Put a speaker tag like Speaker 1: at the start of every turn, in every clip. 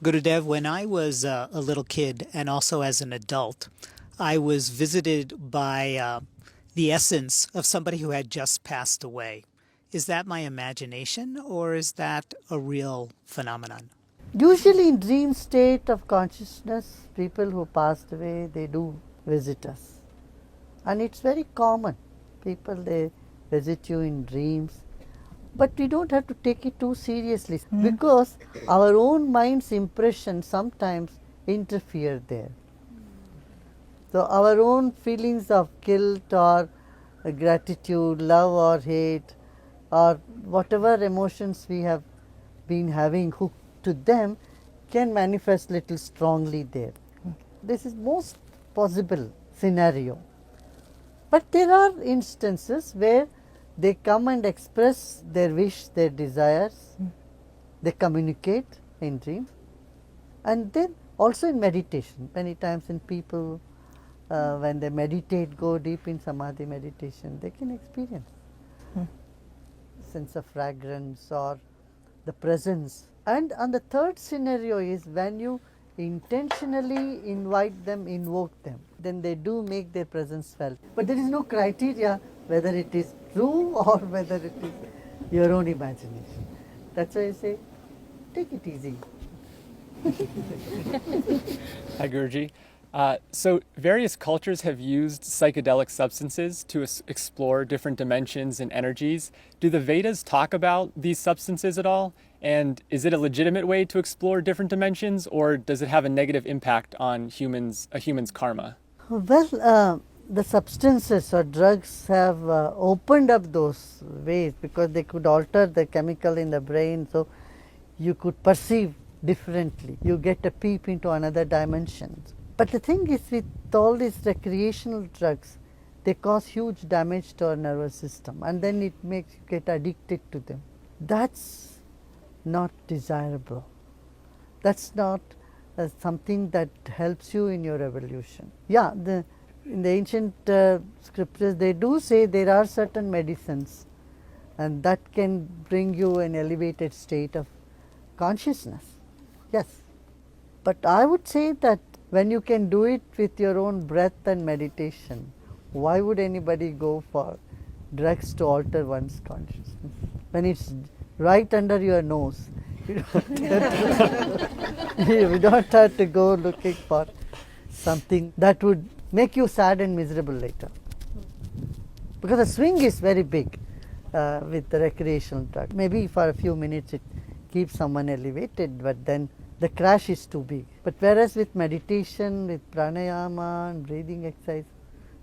Speaker 1: Gurudev, when I was a little kid and also as an adult, I was visited by the essence of somebody who had just passed away. Is that my imagination or is that a real phenomenon?
Speaker 2: Usually in dream state of consciousness, people who passed away, they do visit us. And it's very common. People, they visit you in dreams. But we don't have to take it too seriously because our own mind's impressions sometimes interfere there. So our own feelings of guilt or gratitude, love or hate, or whatever emotions we have been having hooked to them can manifest little strongly there. This is most possible scenario. But there are instances where they come and express their wish, their desires, they communicate in dreams, and then also in meditation. Many times in people, when they meditate, go deep in samadhi meditation, they can experience sense of fragrance or the presence. And the third scenario is when you intentionally invite them, invoke them, then they do make their presence felt. But there is no criteria whether it is true or whether it is your own imagination. That's why I say, take it easy.
Speaker 3: Hi, Guruji. So various cultures have used psychedelic substances to explore different dimensions and energies. Do the Vedas talk about these substances at all? And is it a legitimate way to explore different dimensions, or does it have a negative impact on a human's karma?
Speaker 2: Well, the substances or drugs have opened up those ways because they could alter the chemical in the brain, so you could perceive differently. You get a peep into another dimension. But the thing is, with all these recreational drugs, they cause huge damage to our nervous system, and then it makes you get addicted to them. That's not desirable. That's not something that helps you in your evolution. Yeah, in the ancient scriptures, they do say there are certain medicines, and that can bring you an elevated state of consciousness. Yes. But I would say that when you can do it with your own breath and meditation, why would anybody go for drugs to alter one's consciousness? When it's right under your nose, you don't have to go looking for something that would make you sad and miserable later. Because the swing is very big with the recreational drug. Maybe for a few minutes it keeps someone elevated, but then the crash is too big. But whereas with meditation, with pranayama and breathing exercise,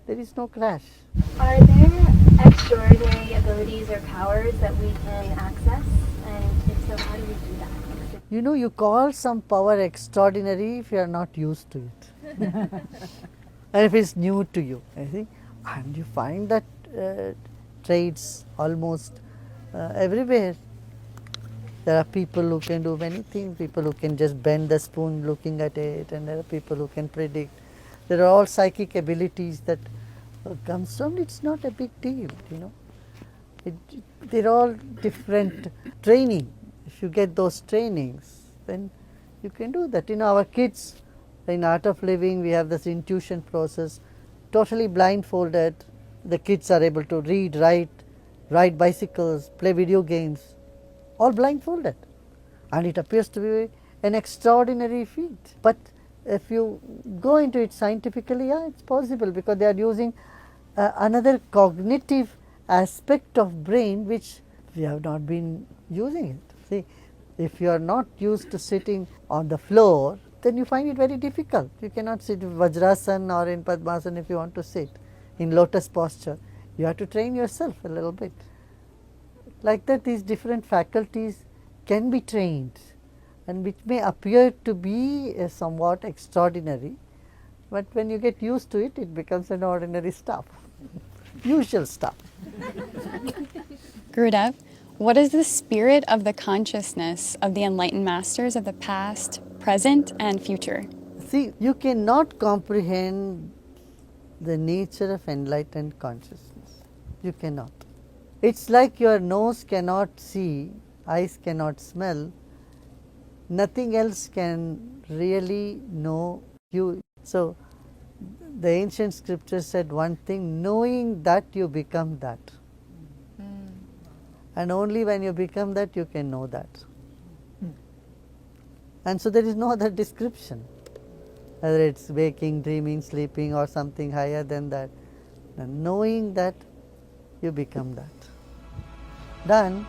Speaker 2: there is no crash.
Speaker 4: Are there extraordinary abilities or powers that we can access? And if so, how do we do that?
Speaker 2: You know, you call some power extraordinary if you are not used to it. And if it's new to you, I think, and you find that traits almost everywhere. There are people who can do many things, people who can just bend the spoon looking at it, and there are people who can predict. There are all psychic abilities that comes from. It's not a big deal, you know. They're all different training. If you get those trainings, then you can do that. You know, our kids, in Art of Living, we have this intuition process, totally blindfolded. The kids are able to read, write, ride bicycles, play video games, all blindfolded. And it appears to be an extraordinary feat. But if you go into it scientifically, yeah, it's possible because they are using another cognitive aspect of brain which we have not been using it. See, if you are not used to sitting on the floor, then you find it very difficult. You cannot sit in Vajrasana or in Padmasana if you want to sit in lotus posture. You have to train yourself a little bit. Like that, these different faculties can be trained, and which may appear to be somewhat extraordinary, but when you get used to it, it becomes an ordinary stuff, usual stuff.
Speaker 5: Gurudev, what is the spirit of the consciousness of the enlightened masters of the past, present, and future?
Speaker 2: See, you cannot comprehend the nature of enlightened consciousness. You cannot. It's like your nose cannot see, eyes cannot smell, nothing else can really know you. So the ancient scripture said one thing, knowing that you become that. And only when you become that you can know that. And so there is no other description, whether it's waking, dreaming, sleeping or something higher than that. And knowing that you become that. Done.